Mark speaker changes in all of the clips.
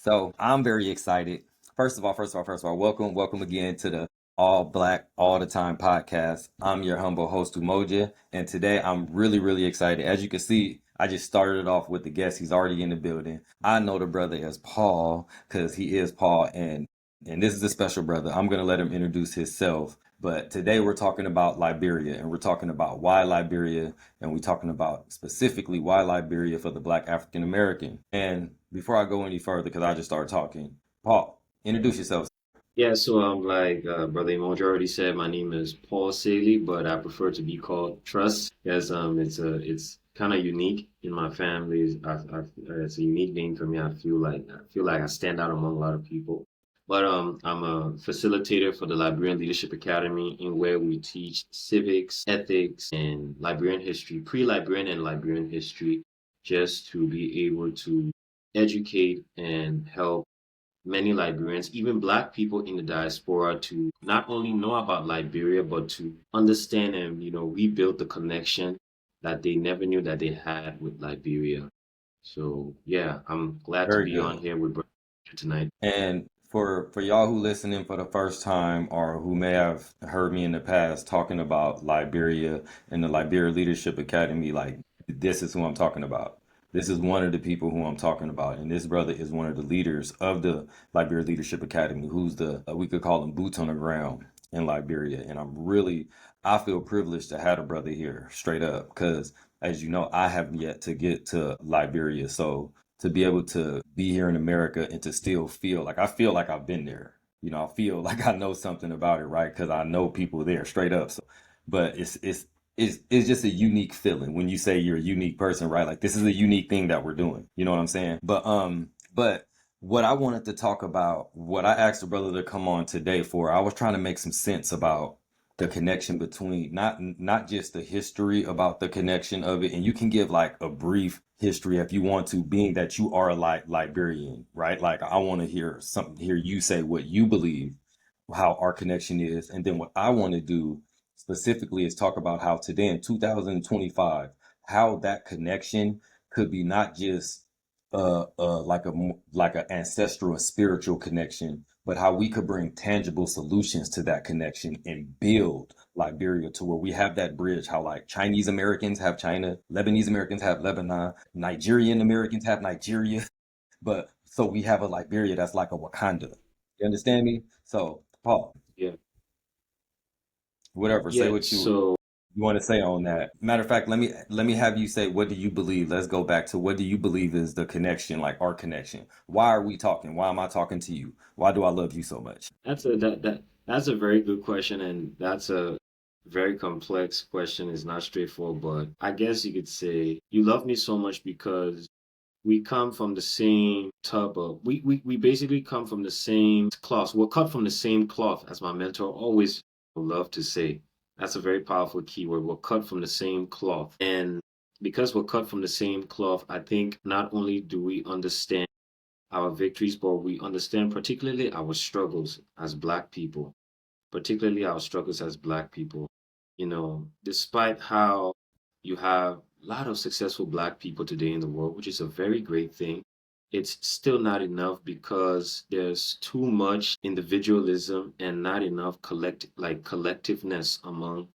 Speaker 1: So I'm very excited. First of all, welcome again to the All Black All the Time podcast. I'm your humble host, Umoja, and today I'm really excited. As you can see, I just started it off with the guest. He's already in the building. I know the brother as Paul because he is Paul, and this is a special brother. I'm gonna let him introduce himself. But today we're talking about Liberia, and we're talking about why Liberia, and we're talking about specifically why Liberia for the Black African American. And before I go any further, because I just started talking, Paul, introduce yourself.
Speaker 2: Yeah, so I'm like Brother Umoja already said, my name is Paul Saylee, but I prefer to be called Trust because it's kind of unique in my family. It's a unique name for me. I feel like I stand out among a lot of people. But I'm a facilitator for the Liberian Leadership Academy, in where we teach civics, ethics, and Liberian history, pre-Liberian and Liberian history, just to be able to educate and help many Liberians, even Black people in the diaspora, to not only know about Liberia, but to understand and, rebuild the connection that they never knew that they had with Liberia. So, yeah, I'm glad to
Speaker 1: Very
Speaker 2: be on
Speaker 1: good.
Speaker 2: here with Brother tonight.
Speaker 1: And for y'all who listening for the first time or who may have heard me in the past talking about Liberia and the Liberia Leadership Academy, like this is who I'm talking about. This is one of the people who I'm talking about, and this brother is one of the leaders of the Liberia Leadership Academy, who's the we could call him boots on the ground in Liberia. And I feel privileged to have a brother here, straight up, because as you know, I have yet to get to Liberia, so to be able to be here in America and to still I feel like I've been there. I feel like I know something about it, right? Because I know people there straight up. So, but it's just a unique feeling when you say you're a unique person, right? Like this is a unique thing that we're doing. You know what I'm saying? But what I wanted to talk about, what I asked the brother to come on today for, I was trying to make some sense about the connection between not just the history about the connection of it, and you can give like a brief history if you want to, being that you are like Liberian, right? Like I want to hear you say what you believe, how our connection is, and then what I want to do specifically is talk about how today in 2025, how that connection could be not just like an ancestral and spiritual connection, but how we could bring tangible solutions to that connection and build Liberia to where we have that bridge. How like Chinese Americans have China, Lebanese Americans have Lebanon, Nigerian Americans have Nigeria, but so we have a Liberia that's like a Wakanda. You understand me? So, Paul,
Speaker 2: Yeah.
Speaker 1: whatever, say
Speaker 2: Yeah.
Speaker 1: what you want to say on that. Matter of fact, let me have you say what do you believe? Let's go back to what do you believe is the connection, like our connection. Why are we talking? Why am I talking to you? Why do I love you so much?
Speaker 2: That's a very good question, and that's a very complex question. It's not straightforward, but I guess you could say you love me so much because we come from the same tub of we basically come from the same cloth. We're cut from the same cloth, as my mentor always loved to say. That's a very powerful keyword. We're cut from the same cloth. And because we're cut from the same cloth, I think not only do we understand our victories, but we understand particularly our struggles as Black people, particularly our struggles as Black people. Despite how you have a lot of successful Black people today in the world, which is a very great thing, it's still not enough because there's too much individualism and not enough collectiveness among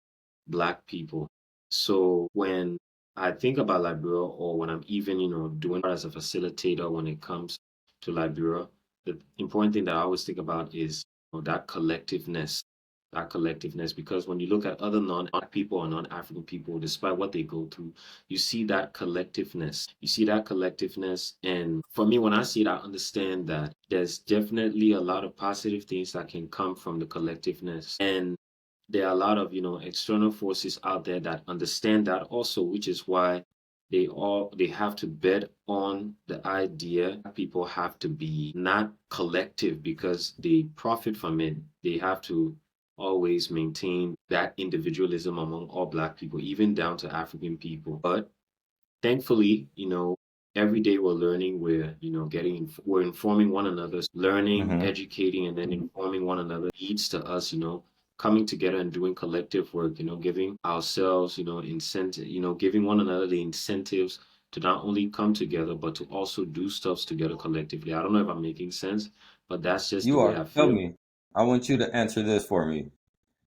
Speaker 2: Black people. So when I think about Liberia, or when I'm even, doing as a facilitator when it comes to Liberia, the important thing that I always think about is, that collectiveness, because when you look at other non-Black people or non-African people, despite what they go through, you see that collectiveness. You see that collectiveness. And for me, when I see it, I understand that there's definitely a lot of positive things that can come from the collectiveness. And there are a lot of external forces out there that understand that also, which is why they have to bet on the idea that people have to be not collective because they profit from it. They have to always maintain that individualism among all Black people, even down to African people. But thankfully, every day we're learning, we're informing one another, learning,
Speaker 1: Mm-hmm.
Speaker 2: educating, and then informing one another leads to us, coming together and doing collective work, giving ourselves, incentive, giving one another the incentives to not only come together, but to also do stuff together collectively. I don't know if I'm making sense, but that's just the
Speaker 1: You
Speaker 2: way
Speaker 1: are.
Speaker 2: I
Speaker 1: Tell
Speaker 2: feel.
Speaker 1: me. I want you to answer this for me.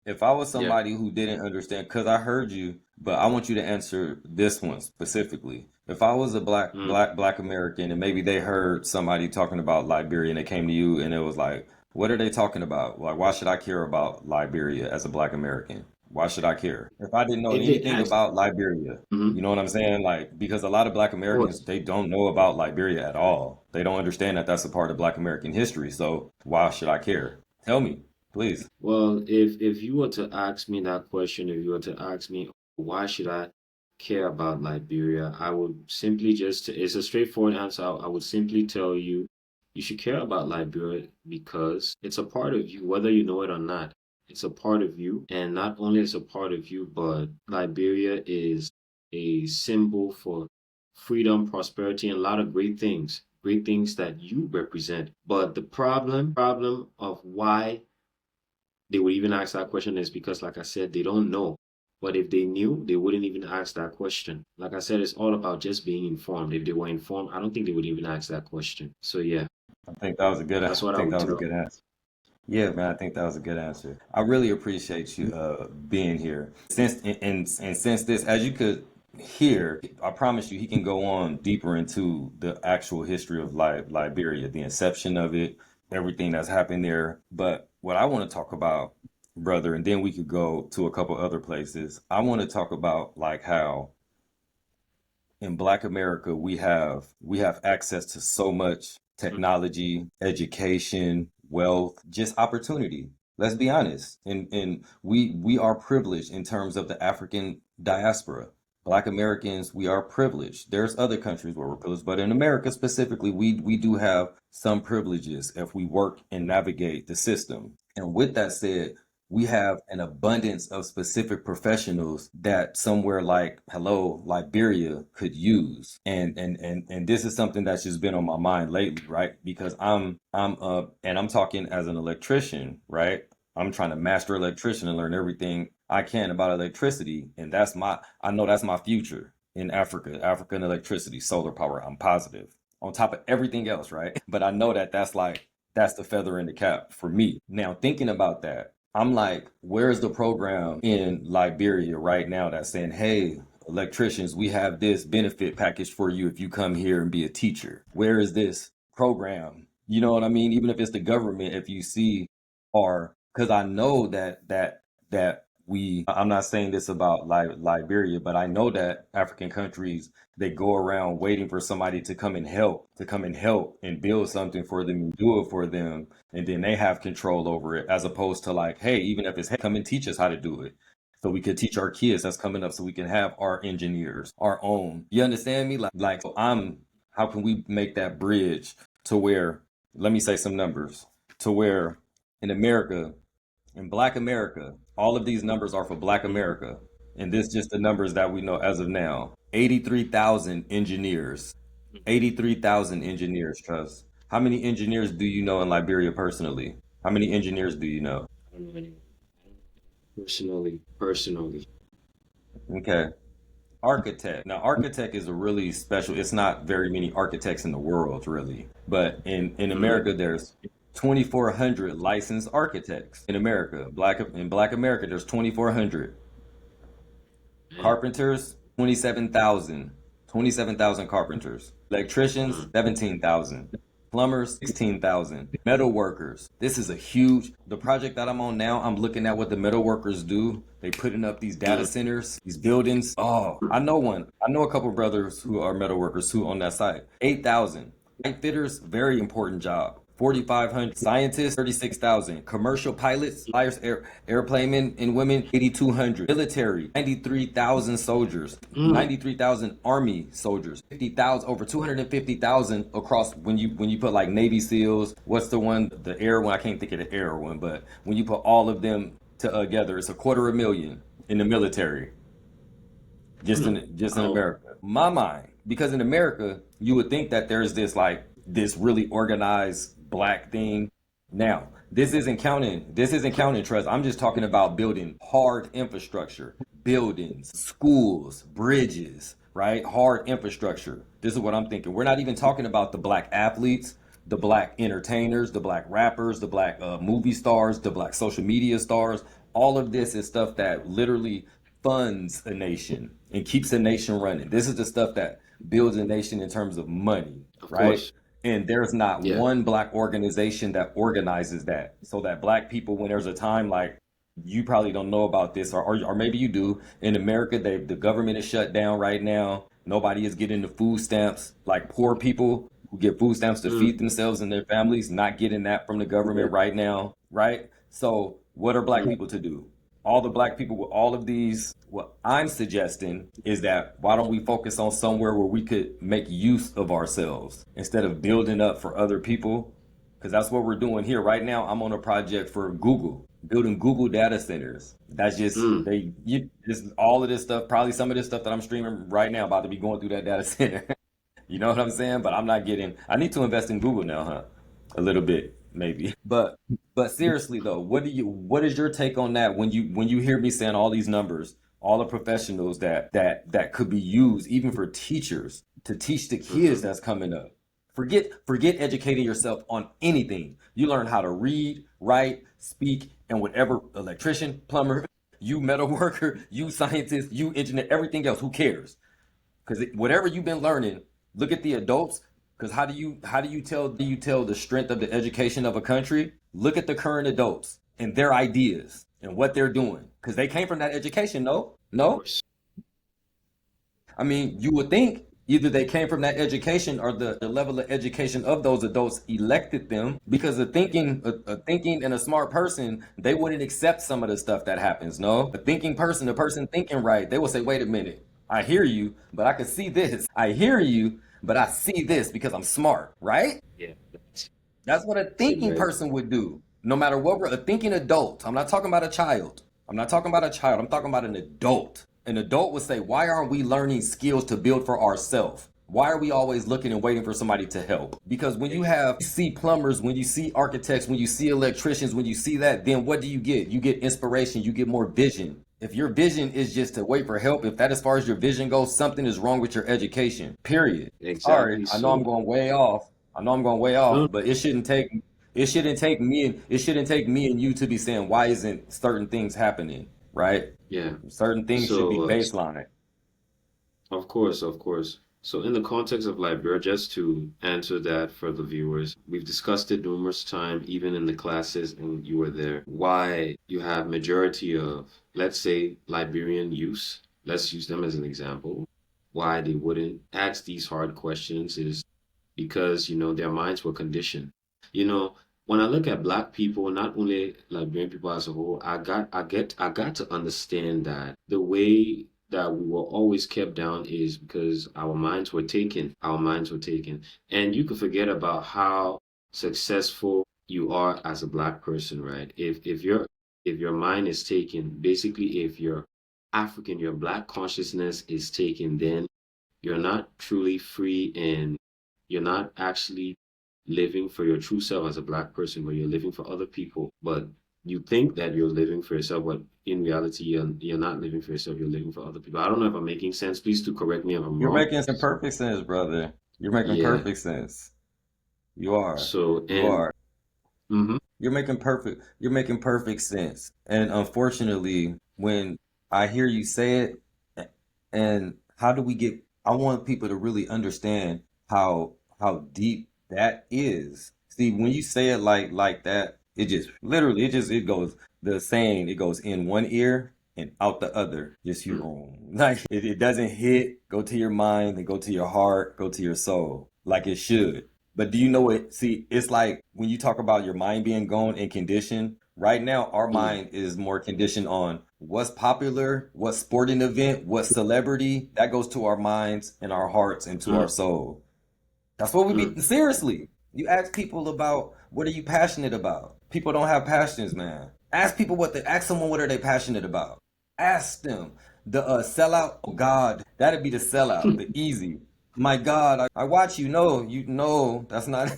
Speaker 1: If I was
Speaker 2: Yeah.
Speaker 1: somebody who didn't understand, because I heard you, but I want you to answer this one specifically. If I was a
Speaker 2: Mm.
Speaker 1: black American, and maybe they heard somebody talking about Liberia, and they came to you, and it was like, what are they talking about? Like, why should I care about Liberia as a black American? Why should I care? If I didn't know
Speaker 2: If they
Speaker 1: anything
Speaker 2: ask,
Speaker 1: about Liberia, you
Speaker 2: Mhm.
Speaker 1: know what I'm saying? Like, because a lot of black
Speaker 2: Of
Speaker 1: Americans,
Speaker 2: course.
Speaker 1: they don't know about Liberia at all. They don't understand that that's a part of black American history. So why should I care? Tell me, please.
Speaker 2: Well, if you were to ask me that question, if you were to ask me why should I care about Liberia, I would simply just, it's a straightforward answer. I would simply tell you you should care about Liberia because it's a part of you, whether you know it or not. It's a part of you, and not only is a part of you, but Liberia is a symbol for freedom, prosperity, and a lot of great things that you represent. But the problem of why they would even ask that question is because, like I said, they don't know. But if they knew, they wouldn't even ask that question. Like I said, it's all about just being informed. If they were informed, I don't think they would even ask that question. So yeah,
Speaker 1: I
Speaker 2: that's what I
Speaker 1: think
Speaker 2: would
Speaker 1: that was a
Speaker 2: tell.
Speaker 1: good answer. Yeah, man, I think that was a good answer. I really appreciate you being here. And since this, as you could hear, I promise you, he can go on deeper into the actual history of Liberia, the inception of it, everything that's happened there. But what I want to talk about, brother, and then we could go to a couple other places. I want to talk about like how in Black America we have access to so much
Speaker 2: Mhm.
Speaker 1: technology, education, wealth, just opportunity. Let's be honest. And we are privileged in terms of the African diaspora. Black Americans, we are privileged. There's other countries where we're privileged, but in America specifically, we do have some privileges if we work and navigate the system. And with that said, we have an abundance of specific professionals that somewhere like hello Liberia could use. And this is something that's just been on my mind lately, right? Because I'm talking as an electrician, right? I'm trying to master electrician and learn everything I can about electricity, and I know that's my future in Africa, African electricity, solar power. I'm positive on top of everything else, right? But I know that that's the feather in the cap for me. Now, thinking about that, I'm like, where's the program in Liberia right now that's saying, hey, electricians, we have this benefit package for you if you come here and be a teacher? Where is this program? You know what I mean? Even if it's the government, if you see, or because I know that I'm not saying this about Liberia, but I know that African countries, they go around waiting for somebody to come and help and build something for them and do it for them, and then they have control over it, as opposed to like, hey, even if it's, hey, come and teach us how to do it so we could teach our kids that's coming up, so we can have our engineers our own. You understand me? Like so I'm how can we make that bridge to where, let me say some numbers, to where in America, in Black America, all of these numbers are for Black
Speaker 2: Mhm.
Speaker 1: America, and this just the numbers that we know as of now. 83,000 engineers. 83,000 engineers, Trust. How many engineers do you know in Liberia personally? How many engineers do you know?
Speaker 2: I don't know anyone. Personally.
Speaker 1: Okay. Architect. Now, architect is a really special, it's not very many architects in the world, really. But in
Speaker 2: Mhm.
Speaker 1: America, there's 2,400 licensed architects in America. In Black America, there's 2,400.
Speaker 2: Man.
Speaker 1: Carpenters, 27,000. 27,000 carpenters. Electricians,
Speaker 2: Mm.
Speaker 1: 17,000. Plumbers, 16,000. Metal workers. This is a huge, the project that I'm on now, I'm looking at what the metal workers do. They putting up these data
Speaker 2: Mm.
Speaker 1: centers, these buildings. Oh, I know one. I know a couple brothers who are metal workers who on that site. 8,000. Pipe fitters, very important job. 4,500 scientists, 36,000. Commercial pilots, flyers, airplane men and women, 8,200. Military, 93,000 soldiers,
Speaker 2: Mm.
Speaker 1: 93,000 army soldiers, 50,000, over 250,000 across when you put like Navy SEALs. What's the one, the air one? I can't think of the air one, but when you put all of them together, it's a quarter of a million in the military
Speaker 2: Mm.
Speaker 1: just in
Speaker 2: Wow.
Speaker 1: America. My mind, because in America, you would think that there's this like this really organized black thing. Now, this isn't counting trust. I'm just talking about building hard infrastructure, buildings, schools, bridges, right? Hard infrastructure. This is what I'm thinking. We're not even talking about the black athletes, the black entertainers, the black rappers, the black movie stars, the black social media stars. All of this is stuff that literally funds a nation and keeps a nation running. This is the stuff that builds a nation in terms of money,
Speaker 2: Of
Speaker 1: right?
Speaker 2: course.
Speaker 1: And there's not
Speaker 2: Yeah.
Speaker 1: one black organization that organizes that. So that black people, when there's a time like you probably don't know about this, or maybe you do. In America, the government is shut down right now. Nobody is getting the food stamps. Like poor people who get food stamps to
Speaker 2: Mm.
Speaker 1: feed themselves and their families, not getting that from the
Speaker 2: Yeah.
Speaker 1: government right now, right? So, what are black
Speaker 2: Mm.
Speaker 1: people to do? All the black people with all of these, what I'm suggesting is that why don't we focus on somewhere where we could make use of ourselves instead of building up for other people? Because that's what we're doing here right now. I'm on a project for Google, building Google data centers. That's just
Speaker 2: Mm.
Speaker 1: just all of this stuff. Probably some of this stuff that I'm streaming right now about to be going through that data center. You know what I'm saying? But I'm not getting. I need to invest in Google now, huh? A little bit, maybe. But seriously though, what is your take on that when you hear me saying all these numbers, all the professionals that could be used even for teachers to teach the kids
Speaker 2: Mm-hmm.
Speaker 1: that's coming up. Forget educating yourself on anything. You learn how to read, write, speak, and whatever electrician, plumber, you metal worker, you scientist, you engineer, everything else, who cares? Because whatever you've been learning, look at the adults. Because how do you tell the strength of the education of a country? Look at the current adults and their ideas and what they're doing. Because they came from that education. No,
Speaker 2: Of
Speaker 1: no.
Speaker 2: course.
Speaker 1: I mean, you would think either they came from that education or the level of education of those adults elected them because a thinking and a smart person, they wouldn't accept some of the stuff that happens. No, a thinking person, a person thinking right, they will say, wait a minute, I hear you, but I can see this. I hear you, but I see this because I'm smart, right?
Speaker 2: Yeah.
Speaker 1: That's what a
Speaker 2: That's a
Speaker 1: thinking
Speaker 2: very
Speaker 1: person would do. No matter what, a thinking adult. I'm not talking about a child. I'm not talking about a child. I'm talking about an adult. An adult would say, why aren't we learning skills to build for ourselves? Why are we always looking and waiting for somebody to help? Because when you see plumbers, when you see architects, when you see electricians, when you see that, then what do you get? You get inspiration, you get more vision. If your vision is just to wait for help, if that as far as your vision goes, something is wrong with your education. Period. Sorry,
Speaker 2: exactly
Speaker 1: I know I'm
Speaker 2: so.
Speaker 1: going way off. I know I'm going way off,
Speaker 2: No.
Speaker 1: but it shouldn't take me and you to be saying why isn't certain things happening, right?
Speaker 2: Yeah.
Speaker 1: Certain things should be
Speaker 2: So,
Speaker 1: baseline.
Speaker 2: of course, of course. So, in the context of Liberia, just to answer that for the viewers, we've discussed it numerous times, even in the classes, and you were there. Why you have majority of, let's say, Liberian youth, let's use them as an example. Why they wouldn't ask these hard questions is because, their minds were conditioned. You know, when I look at Black people, not only Liberian people as a whole, I got to understand that the way that we were always kept down is because our minds were taken. Our minds were taken. And you could forget about how successful you are as a Black person, right? If your mind is taken, basically if you're African, your Black consciousness is taken, then you're not truly free and you're not actually living for your true self as a Black person, but you're living for other people. But you think that you're living for yourself, but in reality, you're not living for yourself, you're living for other people. I don't know if I'm making sense. Please do correct me if I'm
Speaker 1: You're
Speaker 2: wrong.
Speaker 1: making some perfect sense, brother. You're making
Speaker 2: Yeah.
Speaker 1: perfect sense. You are.
Speaker 2: So,
Speaker 1: You
Speaker 2: and
Speaker 1: are.
Speaker 2: mhm,
Speaker 1: You're making perfect sense. And unfortunately, when I hear you say it, and how do we get I want people to really understand how deep that is. See, when you say it like that, it just literally it goes the saying, it goes in one ear and out the other. Just you
Speaker 2: mm,
Speaker 1: wrong. Like it doesn't hit, go to your mind, then go to your heart, go to your soul, like it should. But do you know it? See, it's like when you talk about your mind being gone and conditioned, right now our
Speaker 2: mm,
Speaker 1: mind is more conditioned on what's popular, what sporting event, what celebrity. That goes to our minds and our hearts and to our
Speaker 2: mm,
Speaker 1: soul. That's what we
Speaker 2: mm,
Speaker 1: be seriously. You ask people about what are you passionate about? People don't have passions, man. Ask someone what are they passionate about. Ask them. The sellout, oh God, that'd be the sellout, the easy. My God, I watch you. No, you know that's not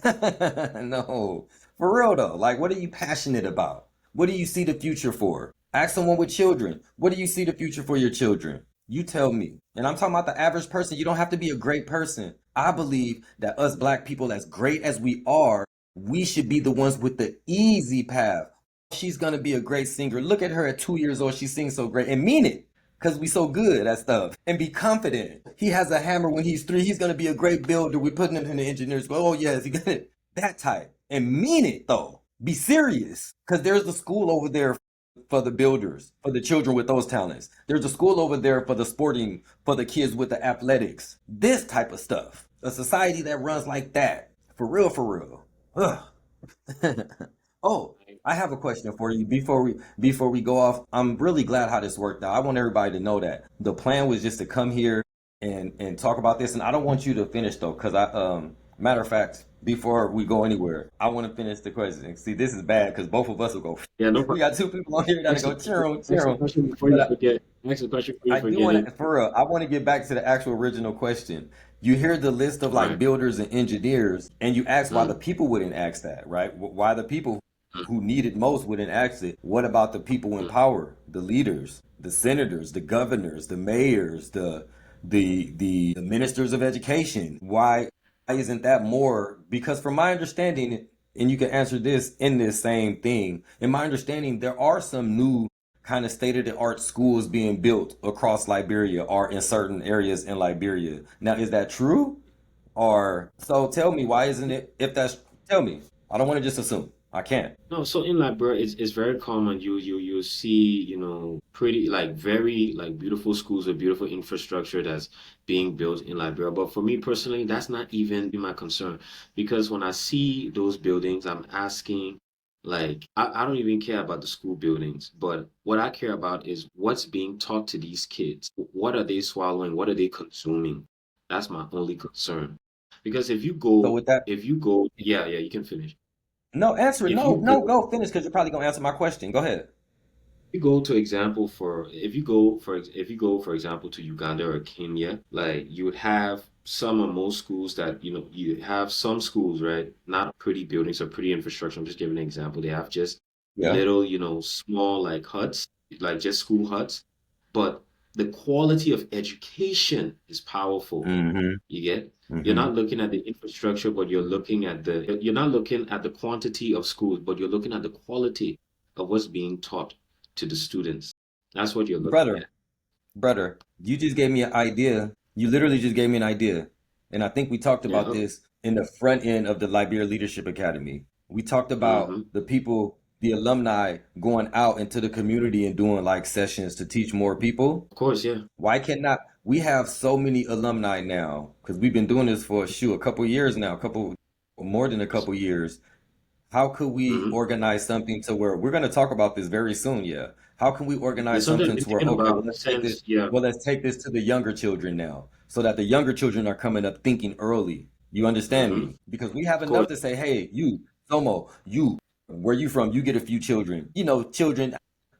Speaker 1: no. For real though, like what are you passionate about? What do you see the future for? Ask someone with children. What do you see the future for your children? You tell me. And I'm talking about the average person. You don't have to be a great person. I believe that us black people, as great as we are, we should be the ones with the easy path. She's gonna be a great singer. Look at her at 2 years old. She sings so great and mean it. Cause we so good at stuff. And be confident. He has a hammer when he's 3. He's gonna be a great builder. We're putting him in the engineers. Oh yes, he got it. That type. And mean it though. Be serious. Cause there's a school over there for the builders, for the children with those talents. There's a school over there for the sporting, for the kids with the athletics. This type of stuff. A society that runs like that. For real, for real. Ugh. Oh, I have a question for you before we go off. I'm really glad how this worked out. I want everybody to know that the plan was just to come here and talk about this, and I don't want you to finish though, because matter of fact, before we go anywhere, I want to finish the question. See, this is bad because both of us will go.
Speaker 2: Yeah, no
Speaker 1: We
Speaker 2: problem.
Speaker 1: got two people on here that'll
Speaker 2: Ask
Speaker 1: go
Speaker 2: the,
Speaker 1: churro
Speaker 2: ask the
Speaker 1: churro.
Speaker 2: question before
Speaker 1: But
Speaker 2: you forget. Ask the question before you
Speaker 1: I do
Speaker 2: forget
Speaker 1: want
Speaker 2: it.
Speaker 1: to, for real, I want to get back to the actual original question. You hear the list of like
Speaker 2: Right.
Speaker 1: builders and engineers, and you ask why the
Speaker 2: Mm,
Speaker 1: people wouldn't ask that, right? Why the people who need it most wouldn't ask it? What about the people in
Speaker 2: mm,
Speaker 1: power, the leaders, the senators, the governors, the mayors, the ministers of education? Why isn't that more? Because from my understanding, and you can answer this in this same thing, in my understanding, there are some new kind of state of the art schools being built across Liberia or in certain areas in Liberia. Now, is that true? Or so tell me, why isn't it? If that's, tell me. I don't want to just assume. I can't.
Speaker 2: No, so in Liberia, it's very common. You see, pretty like very like beautiful schools with beautiful infrastructure that's being built in Liberia. But for me personally, that's not even my concern because when I see those buildings, I'm asking, like, I don't even care about the school buildings, but what I care about is what's being taught to these kids. What are they swallowing? What are they consuming? That's my only concern. Because
Speaker 1: So with that,
Speaker 2: yeah, yeah, you can finish.
Speaker 1: no, answer it.
Speaker 2: If
Speaker 1: No,
Speaker 2: you
Speaker 1: no,
Speaker 2: go
Speaker 1: go finish because you're probably gonna answer my question. Go ahead.
Speaker 2: you go to example for if you go for example to Uganda or Kenya, like you would have some or most schools that you have some schools, right? Not pretty buildings or pretty infrastructure. I'm just giving an example. They have just
Speaker 1: Yeah.
Speaker 2: little, small like huts, like just school huts, but the quality of education is powerful.
Speaker 1: Mm-hmm.
Speaker 2: You get? You're
Speaker 1: Mm-hmm.
Speaker 2: not looking at the infrastructure, but you're not looking at the quantity of schools, but you're looking at the quality of what's being taught to the students. That's what you're looking
Speaker 1: Brother,
Speaker 2: at.
Speaker 1: brother, you just gave me an idea. You literally just gave me an idea. And I think we talked about
Speaker 2: Yeah.
Speaker 1: this in the front end of the Liberia Leadership Academy. We talked about
Speaker 2: Mm-hmm.
Speaker 1: the people, the alumni going out into the community and doing like sessions to teach more people.
Speaker 2: Of course, yeah.
Speaker 1: Why cannot we have so many alumni now? Because we've been doing this for a couple years now, a couple more than a couple years. How could we
Speaker 2: Mm-hmm.
Speaker 1: organize something to where we're going to talk about this very soon? Yeah. How can we
Speaker 2: It's
Speaker 1: organize
Speaker 2: something I've
Speaker 1: something
Speaker 2: been
Speaker 1: to where,
Speaker 2: thinking
Speaker 1: okay,
Speaker 2: about since, yeah.
Speaker 1: let's take this to the younger children now, so that the younger children are coming up thinking early. You understand
Speaker 2: Mm-hmm.
Speaker 1: me? Because we have
Speaker 2: Of course.
Speaker 1: enough to say, hey, you, Somo, you, where you from? You get a few children. Children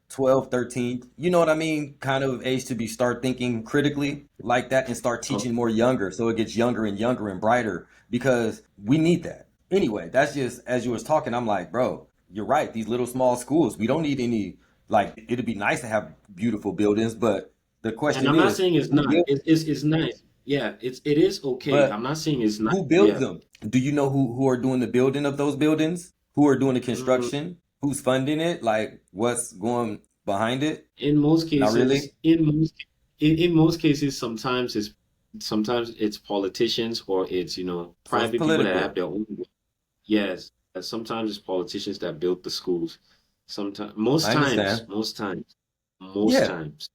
Speaker 1: 12, 13. You know what I mean? Kind of age to be start thinking critically like that and start
Speaker 2: Oh,
Speaker 1: teaching more younger so it gets younger and younger and brighter because we need that. Anyway, that's just as you was talking, I'm like, bro, you're right. These little small schools, we don't need any, like, it'd be nice to have beautiful buildings, but the
Speaker 2: and
Speaker 1: question
Speaker 2: I'm not
Speaker 1: is,
Speaker 2: saying it's
Speaker 1: who
Speaker 2: not.
Speaker 1: builds?
Speaker 2: It's nice. Yeah, it is okay.
Speaker 1: But
Speaker 2: I'm not saying it's not.
Speaker 1: who builds
Speaker 2: Yeah.
Speaker 1: them? Do you know who are doing the building of those buildings? Who are doing the
Speaker 2: Mm,
Speaker 1: construction? Who's funding it? Like, what's going behind it?
Speaker 2: in most
Speaker 1: Not really.
Speaker 2: cases, in most cases, sometimes it's politicians or it's
Speaker 1: So it's
Speaker 2: private people that have
Speaker 1: political.
Speaker 2: their own. Yes, sometimes it's politicians that build the schools. Sometimes, most
Speaker 1: I
Speaker 2: times,
Speaker 1: understand.
Speaker 2: most times, most
Speaker 1: Yeah,
Speaker 2: times,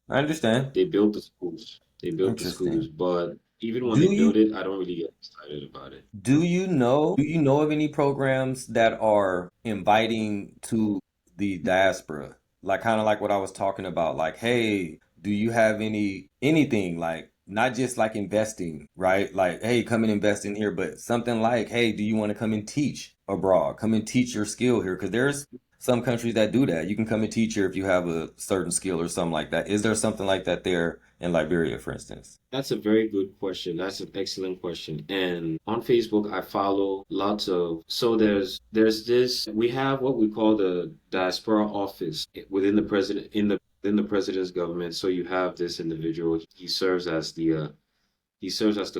Speaker 1: I understand.
Speaker 2: they build the schools. They build the schools,
Speaker 1: Interesting.
Speaker 2: but even when they
Speaker 1: Do
Speaker 2: build
Speaker 1: you
Speaker 2: it, I don't really get excited about it.
Speaker 1: do you know of any programs that are inviting to the diaspora? Like kind of like what I was talking about. Like, hey, do you have anything like not just like investing, right? Like, hey, come and invest in here, but something like, hey, do you want to come and teach abroad? Come and teach your skill here because there's some countries that do that. You can come and teach here if you have a certain skill or something like that. Is there something like that there in Liberia, for instance?
Speaker 2: That's a very good question. That's an excellent question. And on Facebook, I follow lots of, so there's this, we have what we call the diaspora office within the president in the Then the president's government. So you have this individual. He serves as the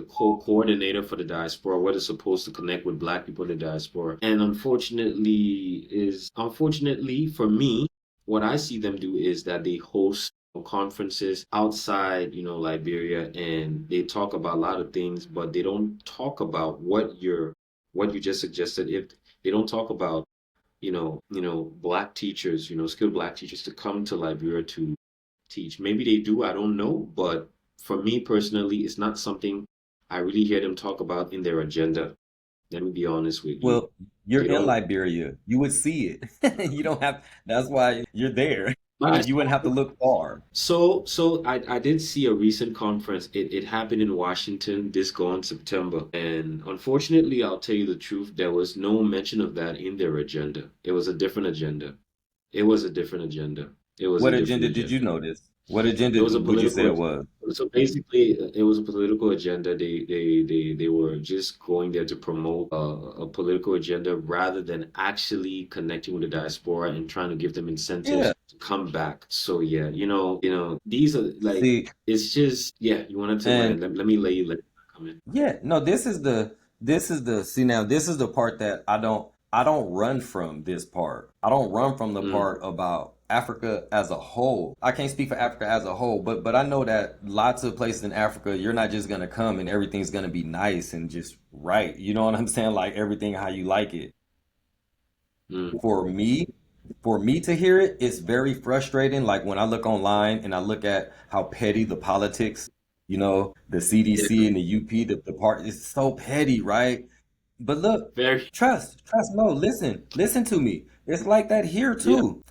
Speaker 2: coordinator for the diaspora, what is supposed to connect with Black people in the diaspora. And unfortunately for me, what I see them do is that they host conferences outside, Liberia, and they talk about a lot of things, but they don't talk about what you just suggested. If they don't talk about, Black teachers, skilled Black teachers to come to Liberia to teach. Maybe they do, I don't know. But for me personally, it's not something I really hear them talk about in their agenda. Let me be honest with you.
Speaker 1: Well, you're
Speaker 2: They
Speaker 1: in
Speaker 2: don't.
Speaker 1: Liberia. You would see it. You don't have, that's why you're there.
Speaker 2: I
Speaker 1: You wouldn't have to look far.
Speaker 2: so I did see a recent conference. It happened in Washington this gone September. And unfortunately, I'll tell you the truth, there was no mention of that in their agenda. It was a different agenda. It was a different agenda. It was a
Speaker 1: What
Speaker 2: different
Speaker 1: agenda did you
Speaker 2: agenda.
Speaker 1: notice? What
Speaker 2: It
Speaker 1: agenda
Speaker 2: was a
Speaker 1: would you say
Speaker 2: political.
Speaker 1: it was?
Speaker 2: So basically, it was a political agenda. They were just going there to promote a political agenda rather than actually connecting with the diaspora and trying to give them incentives
Speaker 1: Yeah.
Speaker 2: to come back. So yeah, these are like,
Speaker 1: See,
Speaker 2: it's just, yeah. You wanted to
Speaker 1: and
Speaker 2: land. Let me come in.
Speaker 1: yeah, no, see now this is the part that I don't run from this part. I don't run from the
Speaker 2: Mm,
Speaker 1: part about Africa as a whole. I can't speak for Africa as a whole, but I know that lots of places in Africa, you're not just gonna come and everything's gonna be nice and just right. You know what I'm saying? Like everything how you like it.
Speaker 2: mm,
Speaker 1: For me, for me to hear it, it's very frustrating. Like when I look online and I look at how petty the politics, the
Speaker 2: yeah,
Speaker 1: CDC and the UP, the part is so petty, right? But look,
Speaker 2: very.
Speaker 1: no, listen to me. It's like that here
Speaker 2: Yeah.
Speaker 1: too.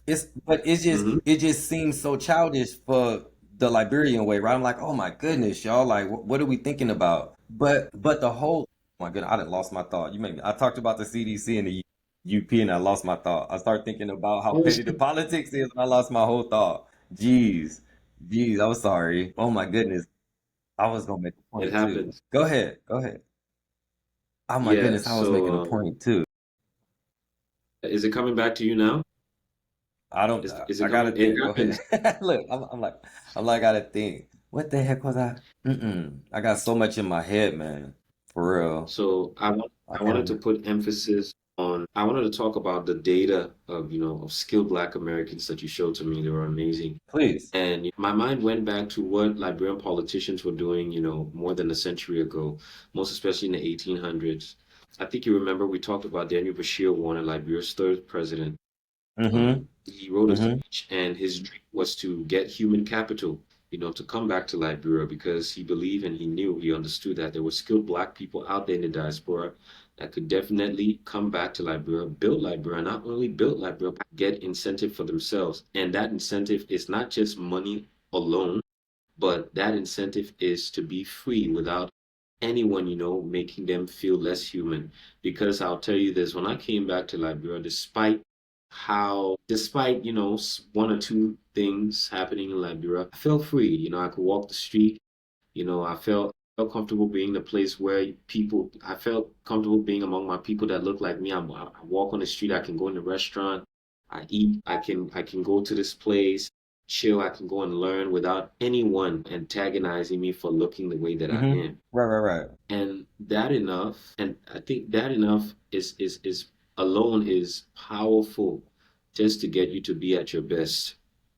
Speaker 1: But
Speaker 2: Hmm.
Speaker 1: it just seems so childish for the Liberian way, right? I'm like, oh my goodness, y'all, like, what are we thinking about? But the whole, oh my goodness, I didn't lost my thought. I talked about the CDC and the UP, and I lost my thought. I started thinking about how petty the politics is, and I lost my whole thought. Jeez, jeez, I'm sorry. Oh my goodness, I was gonna make a
Speaker 2: It
Speaker 1: point too.
Speaker 2: happens.
Speaker 1: Go ahead. Oh my
Speaker 2: Yeah.
Speaker 1: goodness, I was making a
Speaker 2: So,
Speaker 1: point too.
Speaker 2: is it coming back to you now?
Speaker 1: I don't.
Speaker 2: Is it
Speaker 1: I gotta
Speaker 2: coming? It
Speaker 1: think. Go ahead.
Speaker 2: happens.
Speaker 1: Look, I'm like, I gotta think. What the heck was I? I got so much in my head, man. For real.
Speaker 2: So
Speaker 1: I
Speaker 2: I wanted
Speaker 1: can't.
Speaker 2: to put emphasis on, I wanted to talk about the data of skilled Black Americans that you showed to me. They were amazing.
Speaker 1: Please.
Speaker 2: And my mind went back to what Liberian politicians were doing, more than a century ago, most especially in the 1800s. I think you remember we talked about Daniel Bashir Warner, Liberia's third president.
Speaker 1: Mm-hmm.
Speaker 2: He wrote a
Speaker 1: Mm-hmm.
Speaker 2: speech, and his dream was to get human capital, to come back to Liberia because he believed and he understood that there were skilled Black people out there in the diaspora that could definitely come back to Liberia, not only build Liberia, but get incentive for themselves. And that incentive is not just money alone, but that incentive is to be free without anyone, making them feel less human. Because I'll tell you this, when I came back to Liberia, despite, one or two things happening in Liberia, I felt free. I could walk the street. I felt comfortable being the place where I felt comfortable being among my people that look like me. I walk on the street, I can go in the restaurant, I eat, I can go to this place, chill, I can go and learn without anyone antagonizing me for looking the way that I
Speaker 1: Mm-hmm.
Speaker 2: am.
Speaker 1: Right, right, right.
Speaker 2: And I think that enough is alone is powerful just to get you to be at your best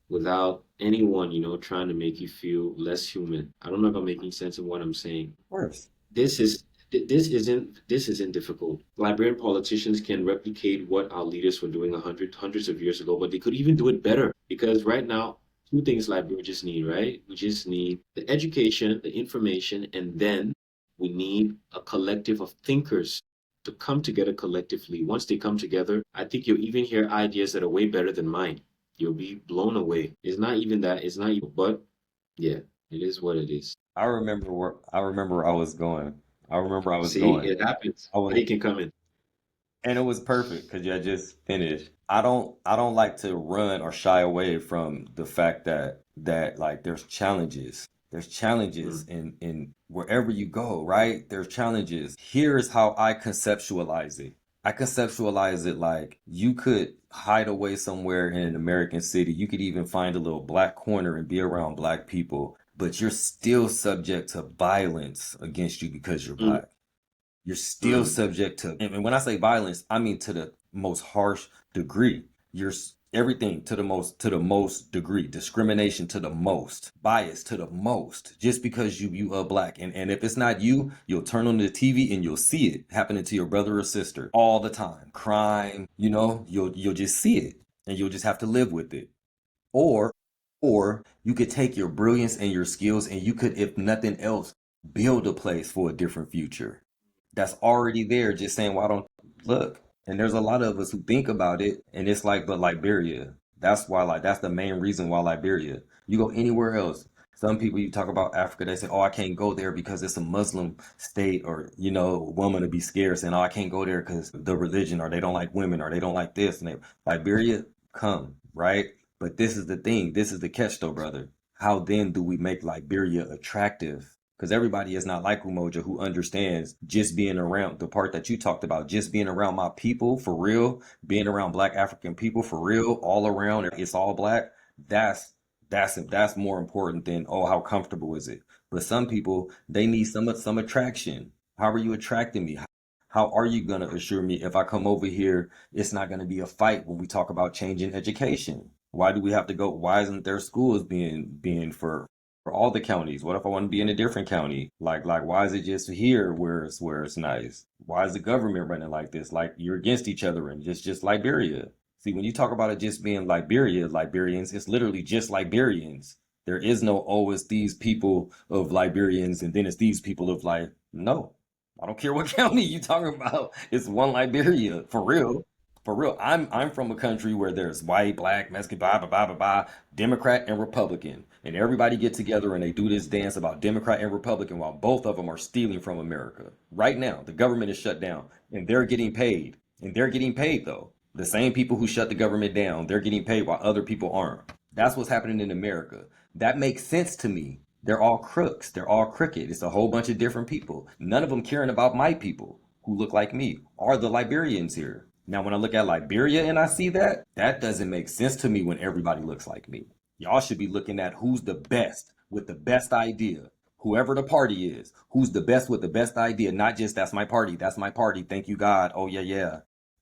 Speaker 2: without anyone, trying to make you feel less human. I don't know if I'm making sense of what I'm saying.
Speaker 1: Of course.
Speaker 2: This is this isn't difficult. Liberian politicians can replicate what our leaders were doing hundreds of years ago, but they could even do it better because right now, two things Liberia just need, right? We just need the education, the information, and then we need a collective of thinkers to come together collectively. Once they come together, I think you'll even hear ideas that are way better than mine. You'll be blown away. It's not even, but yeah, it is what it is.
Speaker 1: I remember where I was going. I remember I was
Speaker 2: See,
Speaker 1: going.
Speaker 2: it happens.
Speaker 1: I was
Speaker 2: He can come in.
Speaker 1: And it was perfect because you had just finished. I don't like to run or shy away from the fact that like there's challenges. There's challenges
Speaker 2: Mm,
Speaker 1: in wherever you go, right? There's challenges. Here's how I conceptualize it. I conceptualize it like you could hide away somewhere in an American city. You could even find a little black corner and be around black people, but you're still subject to violence against you because you're
Speaker 2: Mm,
Speaker 1: black. You're still
Speaker 2: mm,
Speaker 1: subject to, and when I say violence, I mean to the most harsh degree. Everything to the most degree, discrimination to the most, bias to the most, just because you are black. And if it's not you, you'll turn on the TV and you'll see it happening to your brother or sister all the time. Crime, you'll just see it and you'll just have to live with it. Or or you could take your brilliance and your skills and you could, if nothing else, build a place for a different future that's already there, just saying, why don't look? And there's a lot of us who think about it, and it's like, but Liberia. That's why, like, that's the main reason why Liberia. You go anywhere else. Some people, you talk about Africa, they say, oh, I can't go there because it's a Muslim state, or, a woman to be scared, saying, oh, I can't go there because the religion, or they don't like women, or they don't like this. And Liberia, come, right? But this is the thing. This is the catch, though, brother. How then do we make Liberia attractive? Because everybody is not like Umoja, who understands just being around the part that you talked about, just being around my people for real, being around black African people for real, all around, it's all black. That's that's more important than, oh, how comfortable is it? But some people, they need some attraction. How are you attracting me? How are you gonna assure me if I come over here, it's not gonna be a fight when we talk about changing education? Why do we have to go? Why isn't there schools being for all the counties? What if I want to be in a different county? Like why is it just here where it's nice? Why is the government running like this? Like you're against each other and just Liberia. See, when you talk about it just being Liberia, Liberians, it's literally just Liberians. There is no, oh, it's these people of Liberians and then it's these people of no. I don't care what county you talking about. It's one Liberia for real. For real. I'm from a country where there's white, black, Mexican, blah blah blah blah blah, Democrat and Republican, and everybody get together and they do this dance about Democrat and Republican while both of them are stealing from America. Right now, the government is shut down and they're getting paid. And they're getting paid though. The same people who shut the government down, they're getting paid while other people aren't. That's what's happening in America. That makes sense to me. They're all crooks. They're all crooked. It's a whole bunch of different people. None of them caring about my people who look like me are the Liberians here. Now, when I look at Liberia and I see that, that doesn't make sense to me when everybody looks like me. Y'all should be looking at who's the best with the best idea. Whoever the party is, who's the best with the best idea, not just that's my party, thank you God. Oh yeah, yeah.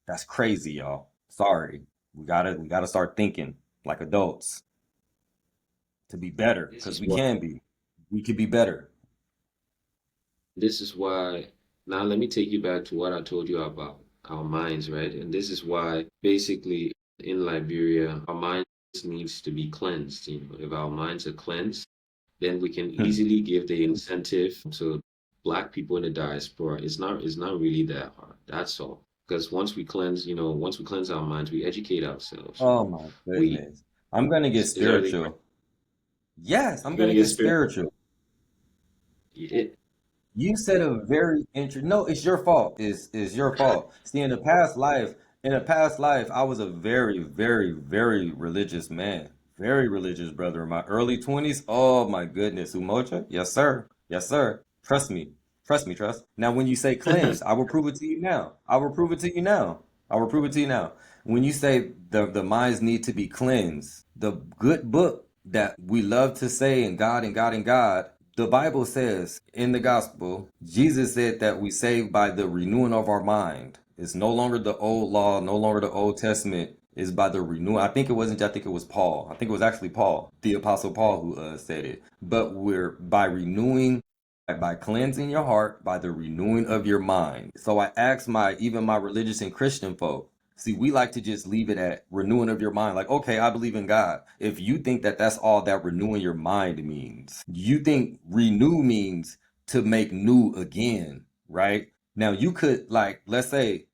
Speaker 1: That's crazy, y'all. Sorry. We gotta start thinking like adults to be better,
Speaker 2: this
Speaker 1: because
Speaker 2: is
Speaker 1: we
Speaker 2: what
Speaker 1: can be. We could be better.
Speaker 2: this is why now let me take you back to what I told you about our minds, right? And this is why basically in Liberia, our minds needs to be cleansed. If our minds are cleansed, then we can easily give the incentive to black people in the diaspora. It's not really that hard. That's all. Because once we cleanse our minds, we educate ourselves.
Speaker 1: Oh my
Speaker 2: We
Speaker 1: goodness. I'm gonna get
Speaker 2: is everything right?
Speaker 1: spiritual. Yes, I'm
Speaker 2: You're gonna
Speaker 1: gonna
Speaker 2: get
Speaker 1: get
Speaker 2: spirit.
Speaker 1: spiritual.
Speaker 2: It,
Speaker 1: You said a very interesting. No, it's your fault. Is your fault. See, in a past life, I was a very, very, very religious man. Very religious brother. In my early 20s, oh my goodness, Umoja? Yes, sir. Yes, sir. Trust me. Trust me, trust. Now, when you say cleansed, I will prove it to you now. I will prove it to you now. I will prove it to you now. When you say the minds need to be cleansed, the good book that we love to say in God and God and God, the Bible says in the gospel, Jesus said that we saved by the renewing of our mind. It's no longer the old law, no longer the Old Testament. It's by the renewing. I think it was Paul. I think it was actually Paul, the Apostle Paul, who said it. But we're by renewing, by cleansing your heart, by the renewing of your mind. So I asked even my religious and Christian folk. See, we like to just leave it at renewing of your mind. Like, okay, I believe in God. If you think that that's all that renewing your mind means, you think renew means to make new again, right? Now, you could, like, let's say,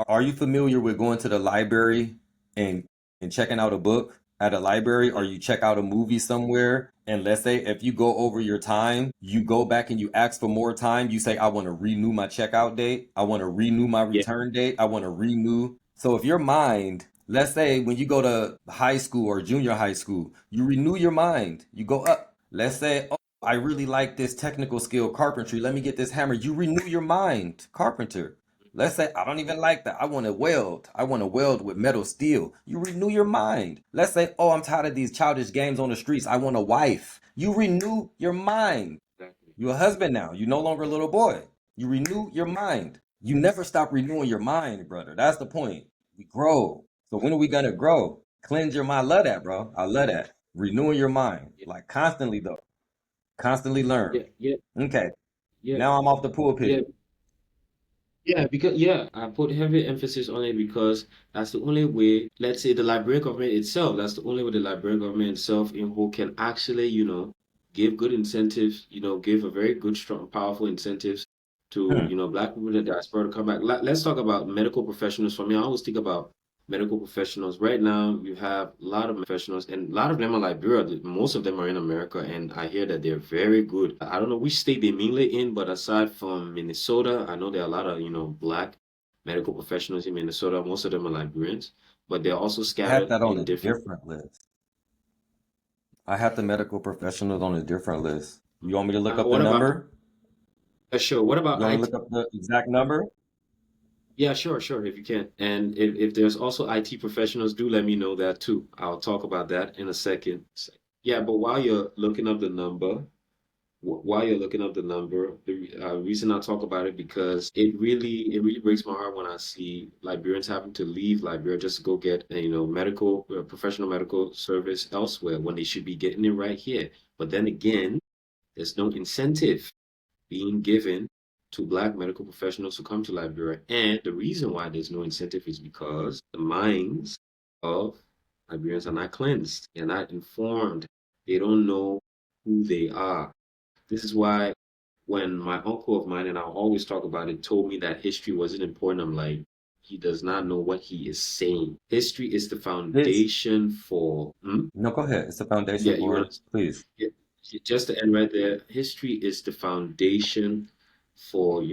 Speaker 1: are you familiar with going to the library and checking out a book at a library, or you check out a movie somewhere? And let's say if you go over your time, you go back and you ask for more time. You say, I want to renew my checkout date. I want to renew my
Speaker 2: yeah,
Speaker 1: return date. I want to renew. So if your mind, let's say when you go to high school or junior high school, you renew your mind. You go up. Let's say, oh, I really like this technical skill, carpentry. Let me get this hammer. You renew your mind, carpenter. Let's say I don't even like that. I want to weld. I want to weld with metal steel. You renew your mind. Let's say, oh, I'm tired of these childish games on the streets. I want a wife. You renew your mind.
Speaker 2: Exactly.
Speaker 1: You're a husband now. You're no longer a little boy. You renew your mind. You never stop renewing your mind, brother. That's the point. We grow. So when are we gonna grow? Cleanse your mind. I love that, bro. I love that. Renewing your mind.
Speaker 2: Yeah,
Speaker 1: Like constantly though. Constantly learn.
Speaker 2: yeah, yeah,
Speaker 1: Okay.
Speaker 2: yeah,
Speaker 1: Now I'm off the
Speaker 2: yeah.
Speaker 1: pulpit.
Speaker 2: Yeah, because I put heavy emphasis on it because that's the only way, let's say the Liberian government itself, that's the only way the Liberian government itself in who can actually, give good incentives, give a very good, strong, powerful incentives to,
Speaker 1: Hmm.
Speaker 2: Black people in the diaspora to come back. Let's talk about medical professionals. For me, I always think about medical professionals. Right now, you have a lot of professionals, and a lot of them are Liberia. Most of them are in America, and I hear that they're very good. I don't know which state they mainly in, but aside from Minnesota, I know there are a lot of, Black medical professionals in Minnesota. Most of them are Liberians, but they're also
Speaker 1: I had
Speaker 2: scattered
Speaker 1: that on
Speaker 2: in
Speaker 1: a
Speaker 2: different.
Speaker 1: different list. I had the medical professionals on a different list. You want me to look up the
Speaker 2: What about,
Speaker 1: number?
Speaker 2: sure, what about
Speaker 1: You want me to
Speaker 2: IT?
Speaker 1: look up the exact number?
Speaker 2: Yeah, sure, if you can. And if there's also IT professionals, do let me know that too. I'll talk about that in a second. Yeah, but while you're looking up the number, while you're looking up the number, the reason I talk about it because it really breaks my heart when I see Liberians having to leave Liberia just to go get medical professional medical service elsewhere when they should be getting it right here. But then again, there's no incentive being given to Black medical professionals to come to Liberia. And the reason why there's no incentive is because the minds of Liberians are not cleansed. They're not informed. They don't know who they are. This is why when my uncle of mine, and I always talk about it, told me that history wasn't important, I'm like, he does not know what he is saying. History is the
Speaker 1: It's
Speaker 2: foundation for. Hmm?
Speaker 1: no, go ahead. It's the foundation
Speaker 2: Yeah, you
Speaker 1: for
Speaker 2: want
Speaker 1: it.
Speaker 2: to.
Speaker 1: Please.
Speaker 2: Yeah, just to end right there, history is the foundation for,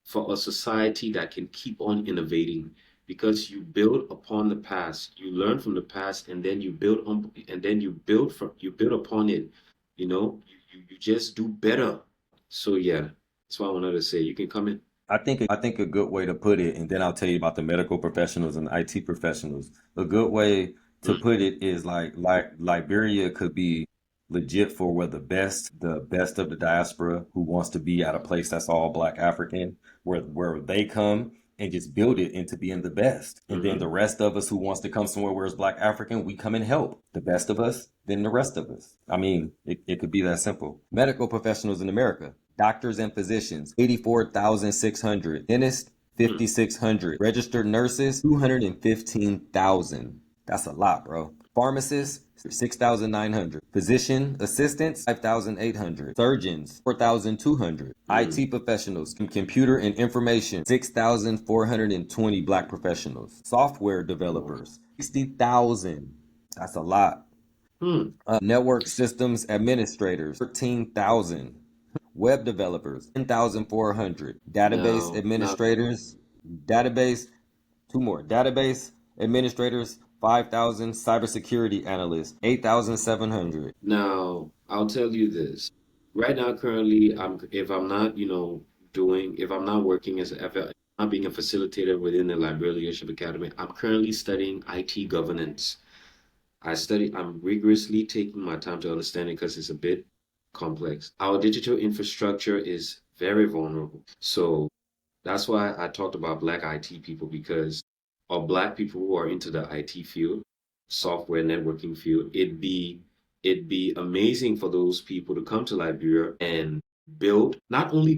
Speaker 2: for a society that can keep on innovating because you build upon the past, you learn from the past, and then you build on, and then you build upon it. You just do better. So yeah, that's what I wanted to say. You can come in.
Speaker 1: I think a good way to put it, and then I'll tell you about the medical professionals and the IT professionals. A good way to
Speaker 2: Mm,
Speaker 1: put it is like Liberia could be legit for where the best of the diaspora who wants to be at a place that's all Black African, where they come and just build it into being the best. And then the
Speaker 2: mm-hmm.
Speaker 1: rest of us who wants to come somewhere where it's Black African, we come and help. The best of us, then the rest of us. I mean, it could be that simple. Medical professionals in America, doctors and physicians, 84,600. Dentists,
Speaker 2: Mm,
Speaker 1: 5,600. Registered nurses, 215,000. That's a lot, bro. Pharmacists, 6,900. Physician assistants, 5,800. Surgeons, 4,200.
Speaker 2: mm.
Speaker 1: IT professionals, computer and information, 6,420 Black professionals. Software
Speaker 2: Wow.
Speaker 1: developers, 60,000. That's a lot.
Speaker 2: Hmm.
Speaker 1: Network systems administrators, 13,000. Web developers, 10,400. Database
Speaker 2: Now,
Speaker 1: administrators, database, two more. Database administrators, 5,000. Cybersecurity analysts, 8,700.
Speaker 2: I'll tell you this. Right now, currently, if I'm not, if I'm not working if I'm not being a facilitator within the Library Leadership Academy, I'm currently studying IT governance. I'm rigorously taking my time to understand it because it's a bit complex. Our digital infrastructure is very vulnerable. So that's why I talked about Black IT people because, or Black people who are into the IT field, software networking field. It'd be amazing for those people to come to Liberia and not only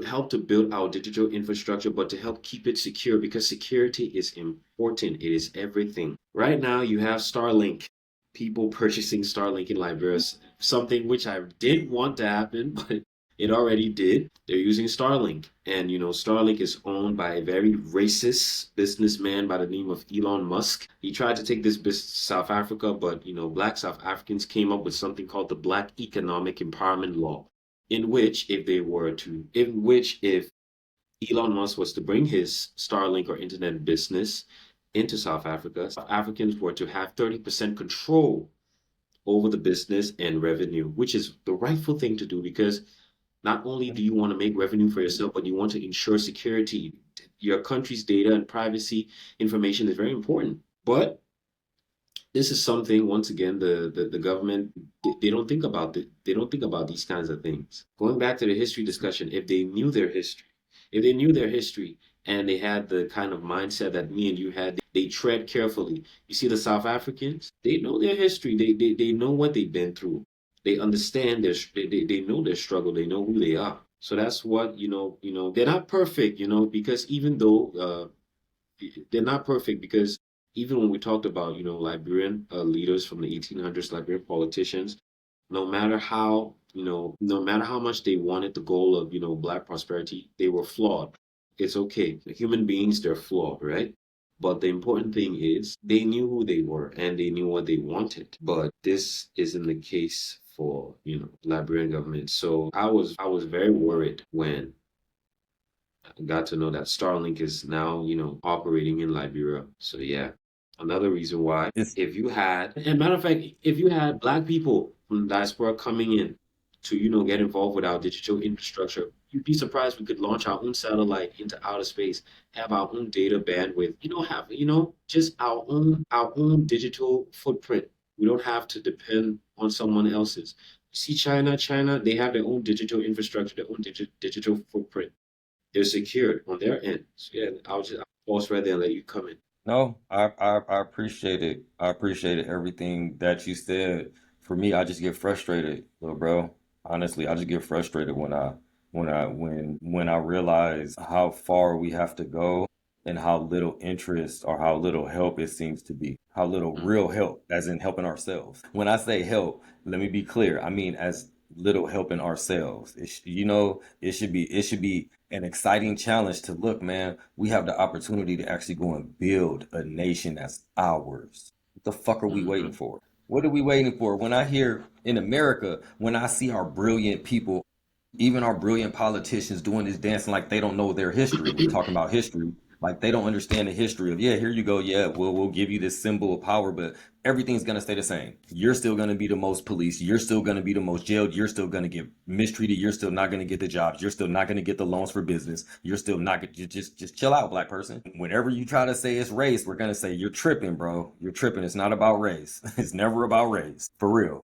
Speaker 2: help to build our digital infrastructure, but to help keep it secure because security is important. It is everything. Right now, you have Starlink. People purchasing Starlink in Liberia, something which I didn't want to happen, but it already did. They're using Starlink. And, Starlink is owned by a very racist businessman by the name of Elon Musk. He tried to take this business to South Africa, but, Black South Africans came up with something called the Black Economic Empowerment Law, in which if Elon Musk was to bring his Starlink or internet business into South Africa, South Africans were to have 30% control over the business and revenue, which is the rightful thing to do because not only do you want to make revenue for yourself, but you want to ensure security. your country's data and privacy information is very important. But this is something, once again, the government, they don't think about it. They don't think about these kinds of things. Going back to the history discussion, if they knew their history and they had the kind of mindset that me and you had, they tread carefully. You see the South Africans, they know their history. They know what they've been through. They understand they know their struggle. They know who they are. So that's what, they're not perfect, because even though they're not perfect, because even when we talked about, Liberian leaders from the 1800s, Liberian politicians, no matter how much they wanted the goal of, black prosperity, they were flawed. It's okay. The human beings, they're flawed, right? But the important thing is they knew who they were and they knew what they wanted. But this isn't the case for, Liberian government. So I was very worried when got to know that Starlink is now, operating in Liberia. So yeah, another reason why,
Speaker 1: It's
Speaker 2: if you had, and matter of fact, if you had black people from the diaspora coming in to, get involved with our digital infrastructure, you'd be surprised we could launch our own satellite into outer space, have our own data bandwidth, just our own digital footprint. We don't have to depend on someone else's. See China, they have their own digital infrastructure, their own digital footprint. They're secured on their end. So yeah, I'll pause right there and let you come in.
Speaker 1: No, I appreciate it. I appreciate everything that you said. For me, I just get frustrated, little bro. Honestly, I just get frustrated when I realize how far we have to go and how little interest or how little help it seems to be. How little
Speaker 2: Mm,
Speaker 1: real help, as in helping ourselves. When I say help, let me be clear. I mean as little helping ourselves. It should be an exciting challenge to look, man. We have the opportunity to actually go and build a nation that's ours. What the fuck are we waiting
Speaker 2: mhm.
Speaker 1: for? What are we waiting for? When I hear in America, when I see our brilliant people, even our brilliant politicians doing this dancing like they don't know their history, when talking about history, like they don't understand the history of, yeah, here you go, yeah, we'll give you this symbol of power, but everything's gonna stay the same. You're still gonna be the most policed, you're still gonna be the most jailed, you're still gonna get mistreated, you're still not gonna get the jobs, you're still not gonna get the loans for business, you're still not gonna just chill out, black person. Whenever you try to say it's race, we're gonna say you're tripping, bro. You're tripping. It's not about race. It's never about race. For real.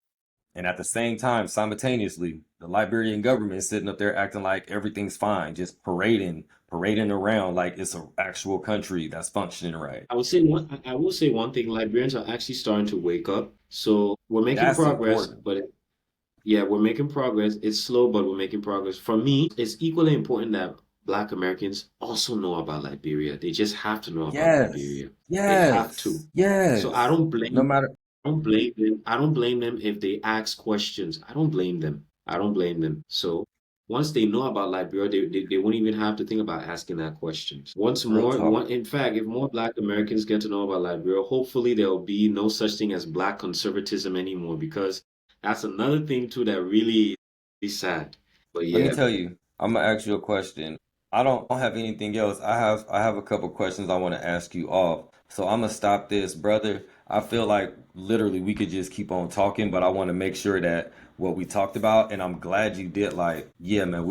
Speaker 1: And at the same time, simultaneously, the Liberian government is sitting up there acting like everything's fine, just parading around like it's an actual country that's functioning right.
Speaker 2: I will say one thing. Liberians are actually starting to wake up. So we're making
Speaker 1: That's
Speaker 2: progress,
Speaker 1: important.
Speaker 2: but yeah, we're making progress. It's slow, but we're making progress. For me, it's equally important that Black Americans also know about Liberia. They just have to know about
Speaker 1: Yes.
Speaker 2: Liberia. They have to.
Speaker 1: Yes.
Speaker 2: So I
Speaker 1: Yes.
Speaker 2: don't
Speaker 1: No
Speaker 2: blame
Speaker 1: matter.
Speaker 2: I don't blame them. I don't blame them if they ask questions. I don't blame them. I don't blame them. So once they know about Liberia, they won't even have to think about asking that questions.
Speaker 1: Real talk.
Speaker 2: In fact, if more Black Americans get to know about Liberia, hopefully there will be no such thing as Black conservatism anymore, because that's another thing too that really is sad. But
Speaker 1: Let me
Speaker 2: yeah,
Speaker 1: tell you, I'm gonna ask you a question. I don't have anything else. I have a couple questions I want to ask you off. So I'm gonna stop this, brother. I feel like literally we could just keep on talking, but I want to make sure that what we talked about, and I'm glad you did like, yeah, man,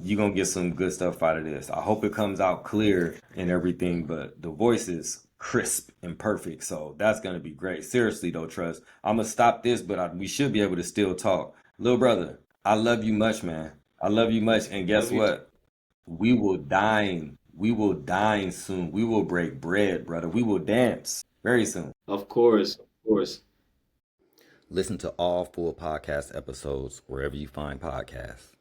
Speaker 1: you're gonna get some good stuff out of this. I hope it comes out clear and everything, but the voice is crisp and perfect. So that's gonna be great. Seriously though, Trust. I'm gonna stop this, but we should be able to still talk. Little brother, I love you much, man. I love you much. And
Speaker 2: love
Speaker 1: guess
Speaker 2: you too.
Speaker 1: what? We will dine. We will dine soon. We will break bread, brother. We will dance very soon.
Speaker 2: Of course, of course.
Speaker 1: Listen to all full podcast episodes wherever you find podcasts.